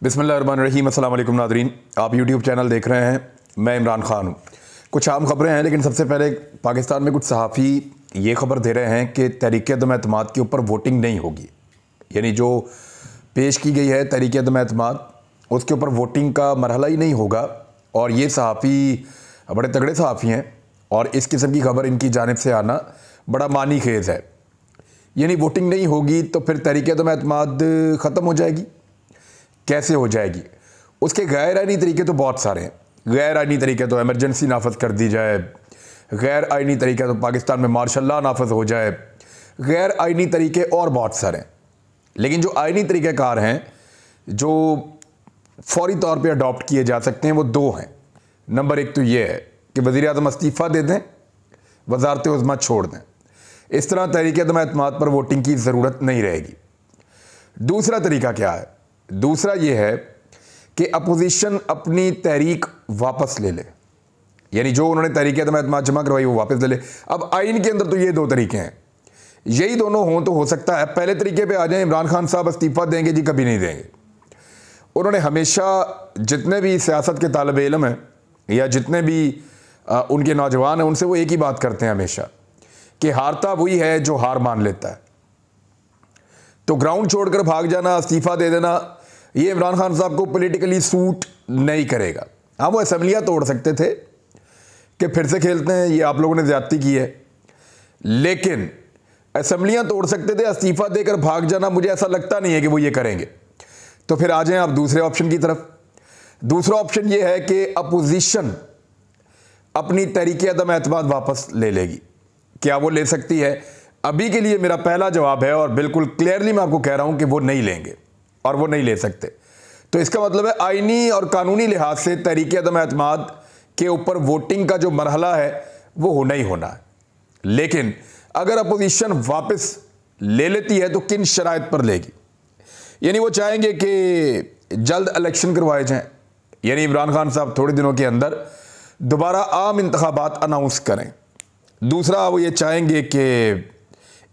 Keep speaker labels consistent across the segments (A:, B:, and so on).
A: बिस्मिल्लाहिर्रहमानिर्रहीम। अस्सलाम वालेकुम नादरीन, आप यूट्यूब चैनल देख रहे हैं। मैं इमरान खान हूँ। कुछ आम खबरें हैं, लेकिन सबसे पहले पाकिस्तान में कुछ सहाफ़ी ये खबर दे रहे हैं कि तहरीक-ए-अदम-ए-एतमाद के ऊपर वोटिंग नहीं होगी। यानी जो पेश की गई है तहरीक-ए-अदम-ए-एतमाद, उसके ऊपर वोटिंग का मरहला ही नहीं होगा। और ये सहाफ़ी बड़े तगड़े सहाफ़ी हैं और इस किस्म की खबर इनकी जानिब से आना बड़ा मानी खेज़ है। यानी वोटिंग नहीं होगी तो फिर तहरीक-ए-अदम-ए-एतमाद ख़त्म हो जाएगी। कैसे हो जाएगी? उसके गैर आइनी तरीके तो बहुत सारे हैं। गैर आइनी तरीके तो एमरजेंसी नाफज कर दी जाए, गैर आइनी तरीके तो पाकिस्तान में मार्शल लॉ नाफज हो जाए, गैर आइनी तरीके और बहुत सारे हैं। लेकिन जो आइनी तरीक़ेकार हैं जो फौरी तौर पे अडॉप्ट किए जा सकते हैं वो दो हैं। नंबर एक तो ये है कि वज़ीर-ए-आज़म इस्तीफ़ा दे दें, वज़ारत-ए-उज़्मा छोड़ दें। इस तरह तहरीक-ए-अदम-ए-एतमाद पर वोटिंग की ज़रूरत नहीं रहेगी। दूसरा तरीका क्या है? दूसरा ये है कि अपोजिशन अपनी तहरीक वापस ले ले। यानी जो उन्होंने तहरीक-ए-अदम-ए-एतमाद जमा करवाई वो वापस ले ले। अब आइन के अंदर तो ये दो तरीके हैं, यही दोनों हों तो हो सकता है पहले तरीके पे आ जाएं, इमरान खान साहब इस्तीफ़ा देंगे जी, कभी नहीं देंगे। उन्होंने हमेशा जितने भी सियासत के तालिब इल्म हैं या जितने भी उनके नौजवान हैं उनसे वो एक ही बात करते हैं हमेशा कि हारता वही है जो हार मान लेता है। तो ग्राउंड छोड़कर भाग जाना, इस्तीफ़ा दे देना, ये इमरान खान साहब को पॉलिटिकली सूट नहीं करेगा। हाँ, वो असेंबलियाँ तोड़ सकते थे कि फिर से खेलते हैं, ये आप लोगों ने ज़्यादती की है, लेकिन असेंबलियाँ तोड़ सकते थे, इस्तीफ़ा देकर भाग जाना मुझे ऐसा लगता नहीं है कि वो ये करेंगे। तो फिर आ जाएं आप दूसरे ऑप्शन की तरफ। दूसरा ऑप्शन ये है कि अपोजिशन अपनी तहरीक-ए-अदम-ए-एतमाद वापस ले लेगी। क्या वो ले सकती है? अभी के लिए मेरा पहला जवाब है और बिल्कुल क्लियरली मैं आपको कह रहा हूं कि वो नहीं लेंगे और वो नहीं ले सकते। तो इसका मतलब है आईनी और कानूनी लिहाज से तहरीक-ए-अदम-ए-एतमाद के ऊपर वोटिंग का जो मरहला है वो होना ही होना है। लेकिन अगर अपोजिशन वापस ले लेती है तो किन शराइत पर लेगी? यानी वो चाहेंगे कि जल्द इलेक्शन करवाए जाएं, यानी इमरान खान साहब थोड़े दिनों के अंदर दोबारा आम इंतखाबात अनाउंस करें। दूसरा वो ये चाहेंगे कि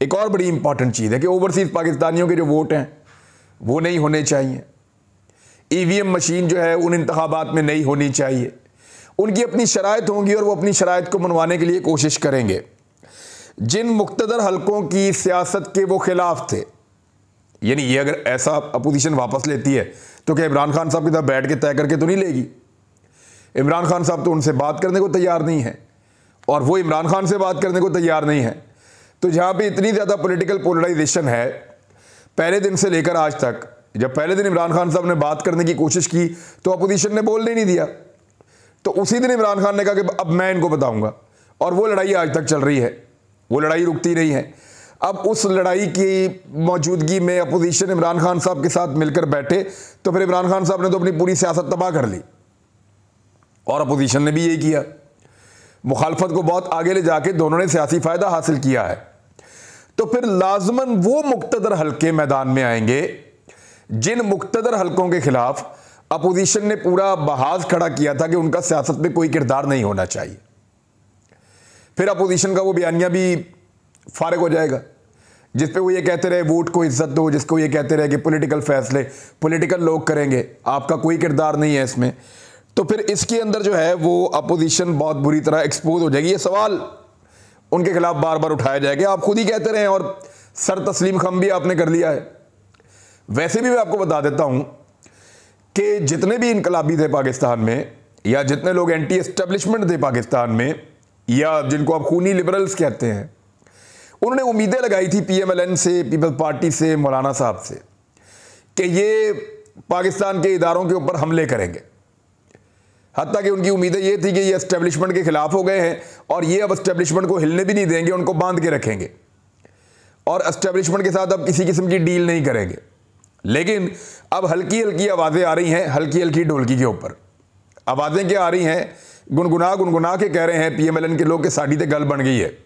A: एक और बड़ी इंपॉर्टेंट चीज़ है कि ओवरसीज़ पाकिस्तानियों के जो वोट हैं वो नहीं होने चाहिए। ईवीएम मशीन जो है उन इंतखाबात में नहीं होनी चाहिए। उनकी अपनी शराइत होंगी और वो अपनी शराइत को मनवाने के लिए कोशिश करेंगे। जिन मुख्तदर हलकों की सियासत के वो खिलाफ थे, यानी ये अगर ऐसा अपोजिशन वापस लेती है तो क्या इमरान खान साहब की तरफ बैठ के तय करके तो नहीं लेगी? इमरान खान साहब तो उनसे बात करने को तैयार नहीं है और वो इमरान खान से बात करने को तैयार नहीं है। तो जहाँ पे इतनी ज़्यादा पॉलिटिकल पोलराइजेशन है, पहले दिन से लेकर आज तक, जब पहले दिन इमरान खान साहब ने बात करने की कोशिश की तो अपोजिशन ने बोलने नहीं दिया। तो उसी दिन इमरान खान ने कहा कि अब मैं इनको बताऊंगा, और वो लड़ाई आज तक चल रही है, वो लड़ाई रुकती नहीं है। अब उस लड़ाई की मौजूदगी में अपोजिशन इमरान खान साहब के साथ मिलकर बैठे तो फिर इमरान खान साहब ने तो अपनी पूरी सियासत तबाह कर ली और अपोजिशन ने भी यही किया। मुखालफत को बहुत आगे ले जाके दोनों ने सियासी फ़ायदा हासिल किया है। तो फिर लाजमन वो मुख्तदर हल्के मैदान में आएंगे जिन मुख्तदर हल्कों के खिलाफ अपोजिशन ने पूरा बहाज खड़ा किया था कि उनका सियासत में कोई किरदार नहीं होना चाहिए। फिर अपोजिशन का वो बयानिया भी फारिग हो जाएगा जिस पे वो ये कहते रहे वोट को इज्जत दो, जिसको ये कहते रहे कि पॉलिटिकल फैसले पॉलिटिकल लोग करेंगे, आपका कोई किरदार नहीं है इसमें। तो फिर इसके अंदर जो है वो अपोजिशन बहुत बुरी तरह एक्सपोज हो जाएगी। ये सवाल उनके खिलाफ बार बार उठाया जाएगा। आप खुद ही कहते रहे और सर तस्लीम खम भी आपने कर लिया है। वैसे भी मैं आपको बता देता हूं कि जितने भी इनकलाबी थे पाकिस्तान में, या जितने लोग एंटी एस्टेब्लिशमेंट थे पाकिस्तान में, या जिनको आप खूनी लिबरल्स कहते हैं, उन्होंने उम्मीदें लगाई थी PMLN से, पीपल्स पार्टी से, मौलाना साहब से, कि ये पाकिस्तान के इदारों के ऊपर हमले करेंगे। हत्ता कि उनकी उम्मीदें ये थी कि ये एस्टेब्लिशमेंट के खिलाफ हो गए हैं और ये अब एस्टेब्लिशमेंट को हिलने भी नहीं देंगे, उनको बांध के रखेंगे और एस्टेब्लिशमेंट के साथ अब किसी किस्म की डील नहीं करेंगे। लेकिन अब हल्की हल्की आवाज़ें आ रही हैं, हल्की हल्की ढोलकी के ऊपर आवाज़ें क्या आ रही हैं, गुनगुना के कह रहे हैं PMLN के लोग कि साड़ी ते गल बन गई है,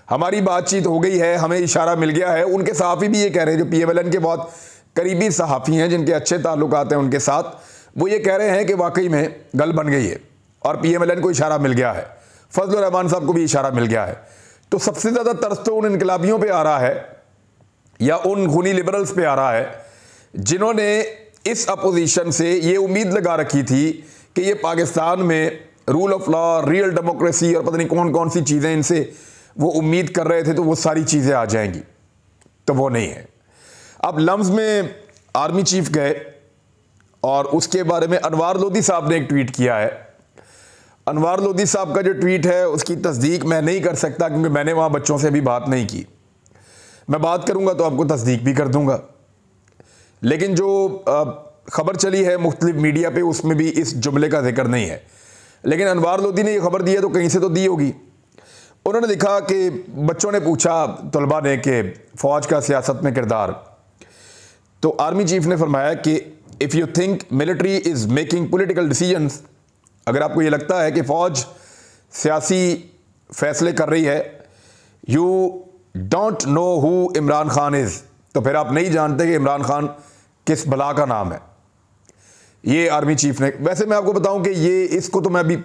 A: हमारी बातचीत हो गई है, हमें इशारा मिल गया है। उनके सहाफ़ी भी ये कह रहे हैं, जो PMLN के बहुत करीबी सहाफ़ी हैं जिनके अच्छे ताल्लुकात हैं उनके साथ, वो ये कह रहे हैं कि वाकई में गल बन गई है और PMLN को इशारा मिल गया है, फजल रहमान साहब को भी इशारा मिल गया है। तो सबसे ज़्यादा तरस तो उन इनकलाबियों पे आ रहा है या उन खूनी लिबरल्स पे आ रहा है जिन्होंने इस अपोजिशन से ये उम्मीद लगा रखी थी कि ये पाकिस्तान में rule of law, real democracy और पता नहीं कौन कौन सी चीज़ें इनसे वो उम्मीद कर रहे थे, तो वो सारी चीज़ें आ जाएंगी, तो वो नहीं है। अब लम्स में आर्मी चीफ गए और उसके बारे में अनवार लोधी साहब ने एक ट्वीट किया है। अनवार लोधी साहब का जो ट्वीट है उसकी तस्दीक मैं नहीं कर सकता क्योंकि मैंने वहाँ बच्चों से अभी बात नहीं की। मैं बात करूँगा तो आपको तस्दीक भी कर दूँगा। लेकिन जो खबर चली है मुख्तलिफ मीडिया पे उसमें भी इस जुमले का जिक्र नहीं है। लेकिन अनवार लोधी ने ये खबर दी है तो कहीं से तो दी होगी। उन्होंने लिखा कि बच्चों ने पूछा तलबा ने कि फ़ौज का सियासत में किरदार, तो आर्मी चीफ ने फरमाया कि if you think military is making political decisions, अगर आपको ये लगता है कि फ़ौज सियासी फैसले कर रही है, you don't know who Imran Khan is, तो फिर आप नहीं जानते कि इमरान खान किस बला का नाम है। ये आर्मी चीफ ने, वैसे मैं आपको बताऊं कि ये इसको तो मैं अभी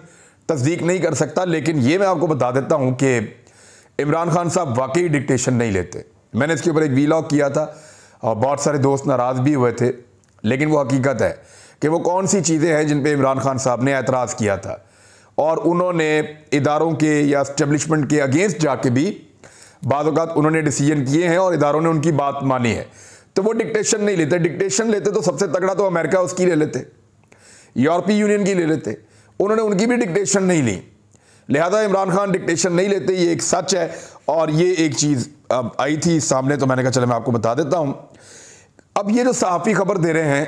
A: तस्दीक नहीं कर सकता, लेकिन ये मैं आपको बता देता हूं कि इमरान खान साहब वाकई डिक्टेशन नहीं लेते। मैंने इसके ऊपर एक वीलॉग किया था और बहुत सारे दोस्त नाराज़ भी हुए थे, लेकिन वो हकीकत है कि वो कौन सी चीज़ें हैं जिन पे इमरान खान साहब ने एतराज़ किया था और उन्होंने इदारों के या इस्टेब्लिशमेंट के अगेंस्ट जाके भी बाद औक़ात उन्होंने डिसीजन किए हैं और इदारों ने उनकी बात मानी है। तो वो डिक्टेशन नहीं लेते। डिक्टेशन लेते तो सबसे तगड़ा तो अमेरिका उसकी ले लेते, यूरोपीय यूनियन की ले लेते, उन्होंने उनकी भी डिक्टेशन नहीं ली। लिहाजा इमरान खान डिक्टेशन नहीं लेते, ये एक सच है। और ये एक चीज़ अब आई थी सामने तो मैंने कहा चलो मैं आपको बता देता हूँ। अब ये जो सहाफ़ी खबर दे रहे हैं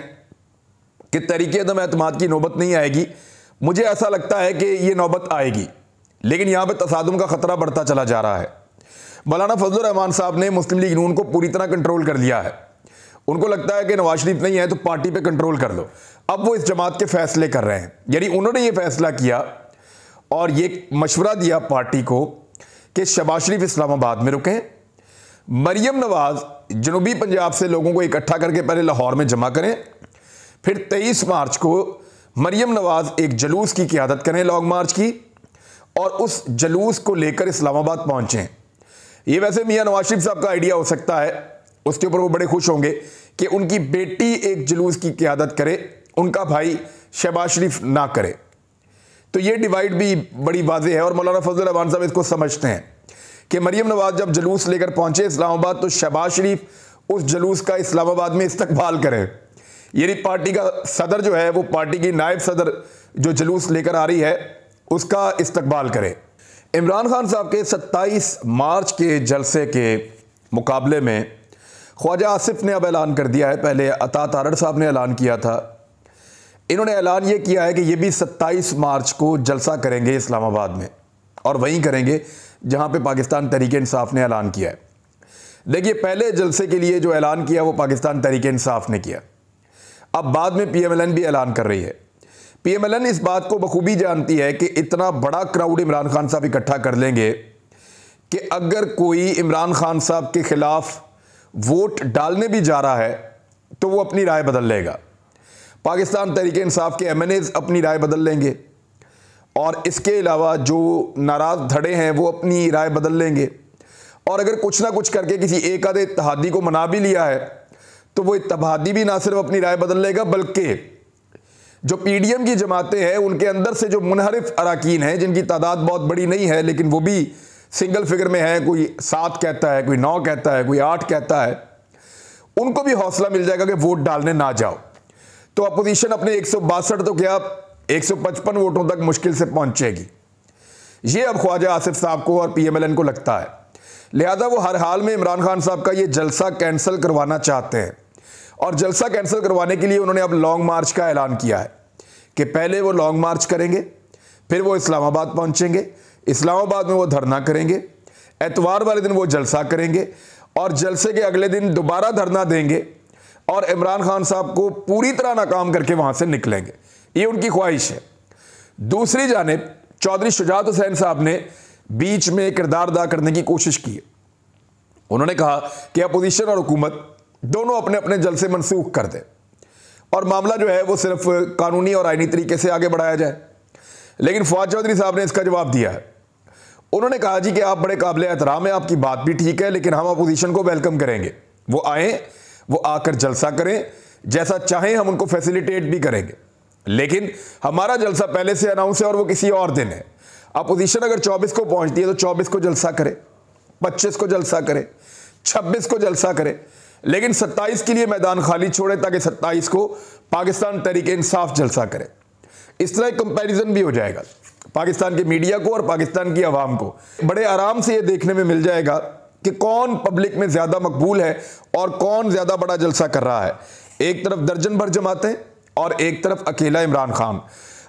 A: कि तहरीक अदम एतमाद की नौबत नहीं आएगी, मुझे ऐसा लगता है कि ये नौबत आएगी, लेकिन यहाँ पर तसादुम का ख़तरा बढ़ता चला जा रहा है। मौलाना फजलुर रहमान साहब ने मुस्लिम लीग नून को पूरी तरह कंट्रोल कर लिया है। उनको लगता है कि नवाज शरीफ नहीं है तो पार्टी पे कंट्रोल कर लो। अब वो इस जमात के फैसले कर रहे हैं, यानी उन्होंने ये फैसला किया और ये मशवरा दिया पार्टी को कि शहबाज शरीफ इस्लामाबाद में रुकें, मरियम नवाज जनूबी पंजाब से लोगों को इकट्ठा करके पहले लाहौर में जमा करें, फिर 23 मार्च को मरियम नवाज एक जलूस की क़ियादत करें, लॉन्ग मार्च की, और उस जलूस को लेकर इस्लामाबाद पहुँचें। ये वैसे मियाँ नवाज शरीफ साहब का आइडिया हो सकता है, उसके ऊपर वो बड़े खुश होंगे कि उनकी बेटी एक जुलूस की क़ियादत करे, उनका भाई शहबाज शरीफ ना करे। तो ये डिवाइड भी बड़ी वाज़ेह है और मौलाना फजलुर रहमान साहब इसको समझते हैं कि मरियम नवाज जब जुलूस लेकर पहुंचे इस्लामाबाद तो शहबाज शरीफ उस जुलूस का इस्लामाबाद में इस्तकबाल करे। यानी पार्टी का सदर जो है वो पार्टी की नायब सदर जो जुलूस लेकर आ रही है उसका इस्तकबाल करे। इमरान खान साहब के 27 मार्च के जलसे के मुकाबले में ख्वाजा आसिफ ने अब ऐलान कर दिया है, पहले अता तारड़ साहब ने ऐलान किया था, इन्होंने ऐलान ये किया है कि ये भी 27 मार्च को जलसा करेंगे इस्लामाबाद में और वहीं करेंगे जहां पे पाकिस्तान तहरीक इंसाफ ने ऐलान किया है। देखिए पहले जलसे के लिए जो ऐलान किया वो पाकिस्तान तहरीक इंसाफ ने किया, अब बाद में PMLN भी ऐलान कर रही है। PMLN इस बात को बखूबी जानती है कि इतना बड़ा क्राउड इमरान खान साहब इकट्ठा कर लेंगे कि अगर कोई इमरान खान साहब के खिलाफ वोट डालने भी जा रहा है तो वो अपनी राय बदल लेगा। पाकिस्तान तहरीक इंसाफ के MNAs अपनी राय बदल लेंगे और इसके अलावा जो नाराज़ धड़े हैं वो अपनी राय बदल लेंगे। और अगर कुछ ना कुछ करके किसी एक आधे इत्तेहादी को मना भी लिया है तो वो इत्तेहादी भी ना सिर्फ अपनी राय बदल लेगा बल्कि जो PDM की जमातें हैं उनके अंदर से जो मुनहरिफ अराकीन हैं जिनकी तादाद बहुत बड़ी नहीं है लेकिन वो भी सिंगल फिगर में है, कोई 7 कहता है, कोई 9 कहता है, कोई 8 कहता है, उनको भी हौसला मिल जाएगा कि वोट डालने ना जाओ। तो अपोजिशन अपने 162 तो क्या 155 वोटों तक मुश्किल से पहुंचेगी। ये अब ख्वाजा आसिफ साहब को और PMLN को लगता है। लिहाजा वो हर हाल में इमरान खान साहब का ये जलसा कैंसिल करवाना चाहते हैं और जलसा कैंसिल करवाने के लिए उन्होंने अब लॉन्ग मार्च का ऐलान किया है कि पहले वो लॉन्ग मार्च करेंगे, फिर वो इस्लामाबाद पहुंचेंगे, इस्लामाबाद में वो धरना करेंगे, एतवार वाले दिन वो जलसा करेंगे और जलसे के अगले दिन दोबारा धरना देंगे और इमरान खान साहब को पूरी तरह नाकाम करके वहां से निकलेंगे। ये उनकी ख्वाहिश है। दूसरी जानिब चौधरी शुजात हुसैन साहब ने बीच में किरदार अदा करने की कोशिश की। उन्होंने कहा कि अपोजिशन और हुकूमत दोनों अपने अपने जलसे मनसूख कर दें और मामला जो है वो सिर्फ कानूनी और आईनी तरीके से आगे बढ़ाया जाए। लेकिन फवाद चौधरी साहब ने इसका जवाब दिया है। उन्होंने कहा जी कि आप बड़े काबिल एहतराम है, आपकी बात भी ठीक है, लेकिन हम अपोजिशन को वेलकम करेंगे, वो आए, वो आकर जलसा करें, जैसा चाहें हम उनको फैसिलिटेट भी करेंगे, लेकिन हमारा जलसा पहले से अनाउंस है और वो किसी और दिन है। अपोजिशन अगर 24 को पहुंचती है तो 24 को जलसा करे, 25 को जलसा करे, 26 को जलसा करे, लेकिन 27 के लिए मैदान खाली छोड़े ताकि 27 को पाकिस्तान तहरीक इंसाफ जलसा करे। इस तरह एक कंपैरिजन भी हो जाएगा पाकिस्तान के मीडिया को और पाकिस्तान की आवाम को। बड़े आराम से ये देखने में मिल जाएगा कि कौन पब्लिक में ज्यादा मकबूल है और कौन ज्यादा बड़ा जलसा कर रहा है। एक तरफ दर्जन भर जमातें और एक तरफ अकेला इमरान खान।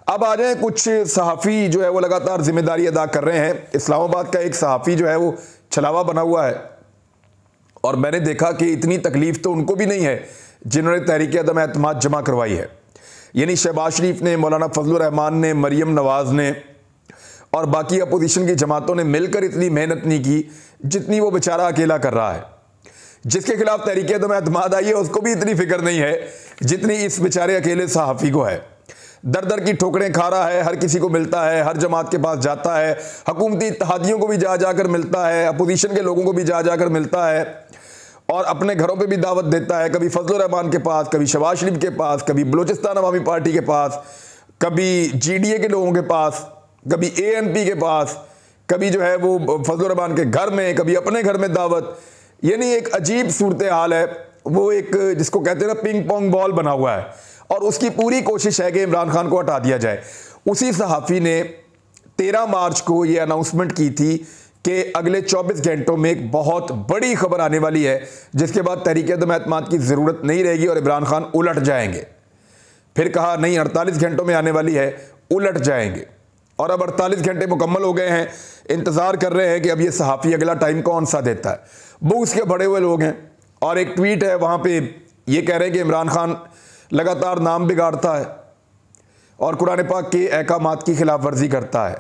A: अब आ जाए कुछ सहाफ़ी जो है वो लगातार जिम्मेदारी अदा कर रहे हैं। इस्लामाबाद का एक सहाफ़ी जो है वो छलावा बना हुआ है और मैंने देखा कि इतनी तकलीफ तो उनको भी नहीं है जिन्होंने तहरीक अदम एतमाद जमा करवाई है। यानी शहबाज शरीफ ने, मौलाना फजलुर रहमान ने, मरियम नवाज ने और बाकी अपोजिशन की जमातों ने मिलकर इतनी मेहनत नहीं की जितनी वो बेचारा अकेला कर रहा है। जिसके खिलाफ तहरीक अदम एतमाद आई है उसको भी इतनी फिक्र नहीं है जितनी इस बेचारे अकेले सहाफ़ी को है। दर दर की ठोकरें खा रहा है, हर किसी को मिलता है, हर जमात के पास जाता है, हुकूमती इत्तेहादियों को भी जा जाकर मिलता है, अपोजिशन के लोगों को भी जा जाकर मिलता है और अपने घरों पे भी दावत देता है। कभी फजलुर रहमान के पास, कभी शहबाज शरीफ के पास, कभी बलूचिस्तान अवामी पार्टी के पास, कभी GDA के लोगों के पास, कभी ANP के पास, कभी जो है वो फजलुर रहमान के घर में, कभी अपने घर में दावत। यानी एक अजीब सूरत हाल है। वो एक जिसको कहते हैं ना पिंग पोंग बॉल बना हुआ है और उसकी पूरी कोशिश है कि इमरान खान को हटा दिया जाए। उसी सहाफ़ी ने 13 मार्च को ये अनाउंसमेंट की थी कि अगले 24 घंटों में एक बहुत बड़ी खबर आने वाली है जिसके बाद तहरीक अदम एतमाद की ज़रूरत नहीं रहेगी और इमरान खान उलट जाएंगे। फिर कहा नहीं 48 घंटों में आने वाली है, उलट जाएंगे। और अब 48 घंटे मुकम्मल हो गए हैं। इंतज़ार कर रहे हैं कि अब ये सहाफ़ी अगला टाइम कौन सा देता है। वो उसके बड़े हुए लोग हैं और एक ट्वीट है वहाँ पे ये कह रहे हैं कि इमरान खान लगातार नाम बिगाड़ता है और कुरान पाक के अहकामात की खिलाफ वर्जी करता है।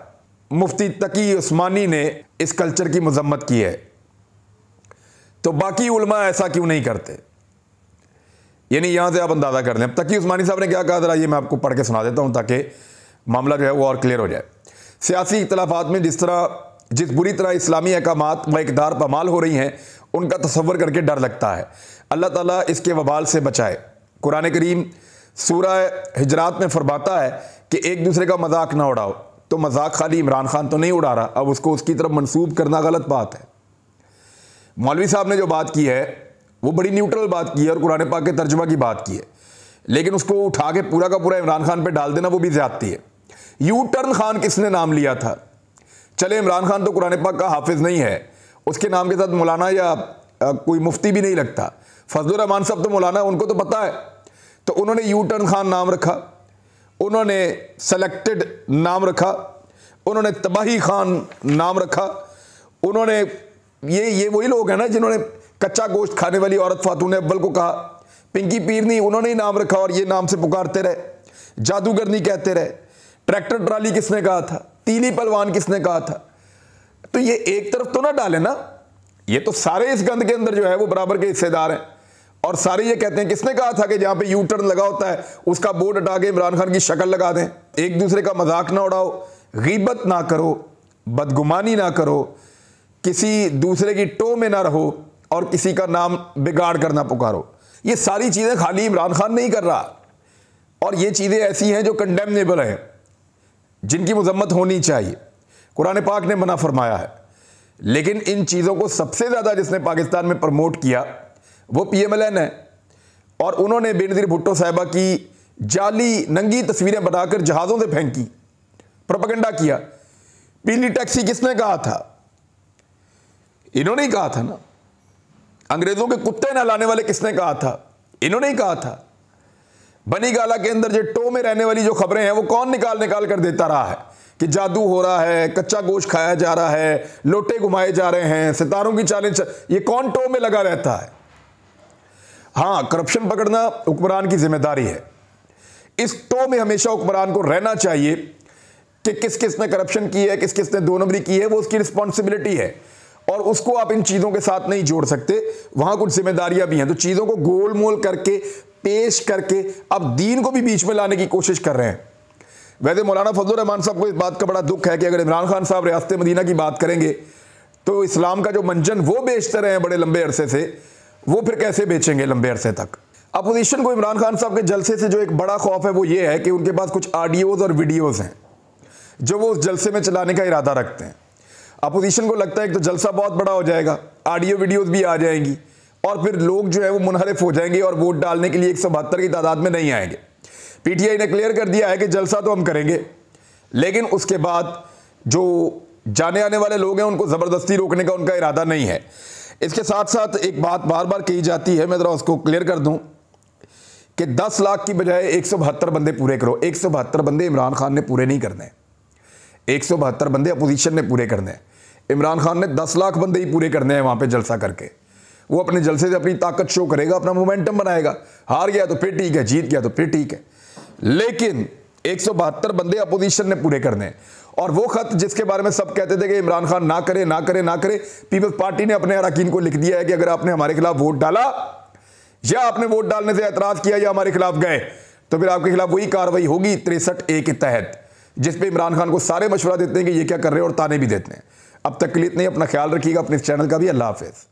A: मुफ्ती तकी उस्मानी ने इस कल्चर की मजम्मत की है, तो बाकी उलमा ऐसा क्यों नहीं करते? यानी यहां से आप अंदाजा कर लें। अब तकी उस्मानी साहब ने क्या कहा, जरा ये मैं आपको पढ़ के सुना देता हूं ताकि मामला जो है वो और क्लियर हो जाए। सियासी इख्तलाफात में जिस बुरी तरह इस्लामी अहकामात व इक़दार पामाल हो रही हैं उनका तसव्वुर करके डर लगता है। अल्लाह ताला इसके वबाल से बचाए। कुरान करीम सूरह हिजरात में फरमाता है कि एक दूसरे का मजाक ना उड़ाओ। तो मजाक खाली इमरान खान तो नहीं उड़ा रहा, अब उसको उसकी तरफ मंसूब करना गलत बात है। मौलवी साहब ने जो बात की है वो बड़ी न्यूट्रल बात की है और कुरान पाक के तर्जुमा की बात की है, लेकिन उसको उठा के पूरा का पूरा इमरान खान पे डाल देना वो भी ज्यादती है। यू टर्न खान किसने नाम लिया था? चले इमरान खान तो कुरान पाक का हाफिज नहीं है, उसके नाम के साथ मौलाना या कोई मुफ्ती भी नहीं लगता। फजलुर रहमान साहब तो मौलाना, उनको तो पता है, तो उन्होंने यू टर्न खान नाम रखा, उन्होंने सेलेक्टेड नाम रखा, उन्होंने तबाही खान नाम रखा, उन्होंने ये वही लोग हैं ना जिन्होंने कच्चा गोश्त खाने वाली औरत फातून अव्वल को कहा पिंकी पीरनी, उन्होंने ही नाम रखा और ये नाम से पुकारते रहे। जादूगरनी कहते रहे। ट्रैक्टर ट्राली किसने कहा था? तीली पलवान किसने कहा था? तो ये एक तरफ तो ना डाले ना, ये तो सारे इस गंद के अंदर जो है वो बराबर के हिस्सेदार हैं और सारे ये कहते हैं किसने कहा था कि जहां पे यू टर्न लगा होता है उसका बोर्ड हटा के इमरान खान की शक्ल लगा दें। एक दूसरे का मजाक ना उड़ाओ, गीबत ना करो, बदगुमानी ना करो, किसी दूसरे की टो में ना रहो और किसी का नाम बिगाड़ कर ना पुकारो। ये सारी चीजें खाली इमरान खान नहीं कर रहा और ये चीजें ऐसी हैं जो कंडेमनेबल हैं, जिनकी मजम्मत होनी चाहिए। कुरान पाक ने मना फरमाया है, लेकिन इन चीज़ों को सबसे ज़्यादा जिसने पाकिस्तान में प्रमोट किया वो PMLN है और उन्होंने बेनज़ीर भुट्टो साहिबा की जाली नंगी तस्वीरें बनाकर जहाज़ों से फेंकी, प्रोपेगेंडा किया। पीली टैक्सी किसने कहा था? इन्होंने ही कहा था ना। अंग्रेज़ों के कुत्ते नहलाने वाले किसने कहा था? इन्होंने ही कहा था। बनी गाला के अंदर जो टो में रहने वाली जो खबरें हैं वो कौन निकाल निकाल कर देता रहा है कि जादू हो रहा है, कच्चा गोश्त खाया जा रहा है, लोटे घुमाए जा रहे हैं, सितारों की चालें ये कौन टो में लगा रहता है? हाँ, करप्शन पकड़ना हुक्मरान की जिम्मेदारी है। इस टो में हमेशा हुक्मरान को रहना चाहिए कि किस किस ने करप्शन की है, किस किस ने 2 नंबरी की है, वो उसकी रिस्पॉन्सिबिलिटी है और उसको आप इन चीज़ों के साथ नहीं जोड़ सकते। वहाँ कुछ जिम्मेदारियाँ भी हैं। तो चीज़ों को गोल मोल करके पेश करके अब दीन को भी बीच में लाने की कोशिश कर रहे हैं। वैसे मौलाना फजलुर रहमान साहब को इस बात का बड़ा दुख है कि अगर इमरान खान साहब रियासत मदीना की बात करेंगे तो इस्लाम का जो मंजन वो बेचते रहे हैं बड़े लंबे अरसे से, वो फिर कैसे बेचेंगे लंबे अरसे तक? अपोजिशन को इमरान खान साहब के जलसे से जो एक बड़ा खौफ है वो ये है कि उनके पास कुछ ऑडियोज और वीडियोज हैं जो वो उस जलसे में चलाने का इरादा रखते हैं। अपोजिशन को लगता है कि तो जलसा बहुत बड़ा हो जाएगा, ऑडियो वीडियोज भी आ जाएंगी और फिर लोग जो है वो मुनहरिफ हो जाएंगे और वोट डालने के लिए 172 की तादाद में नहीं आएंगे। पीटीआई ने क्लियर कर दिया है कि जलसा तो हम करेंगे, लेकिन उसके बाद जो जाने आने वाले लोग हैं उनको ज़बरदस्ती रोकने का उनका इरादा नहीं है। इसके साथ साथ एक बात बार बार कही जाती है, मैं ज़रा उसको क्लियर कर दूं कि 10 लाख की बजाय 172 बंदे पूरे करो। 172 बंदे इमरान खान ने पूरे नहीं करने, 172 बंदे अपोजिशन ने पूरे करने हैं। इमरान खान ने 10 लाख बंदे ही पूरे करने हैं वहाँ पे जलसा करके। वो अपने जलसे से अपनी ताकत शो करेगा, अपना मोमेंटम बनाएगा। हार गया तो फिर ठीक है, जीत गया तो फिर ठीक है, लेकिन 172 बंदे अपोजिशन ने पूरे करने हैं। और वो खत जिसके बारे में सब कहते थे कि इमरान खान ना करे ना करे ना करे, पीपल्स पार्टी ने अपने अरकान को लिख दिया है कि अगर आपने हमारे खिलाफ वोट डाला या आपने वोट डालने से एतराज किया या हमारे खिलाफ गए तो फिर आपके खिलाफ वही कार्रवाई होगी 63A के तहत, जिस पे इमरान खान को सारे मशवरा देते हैं कि ये क्या कर रहे हैं और ताने भी देते हैं। अब तक के लिए इतने, अपना ख्याल रखिएगा, अपने इस चैनल का भी। अल्लाह हाफिज़।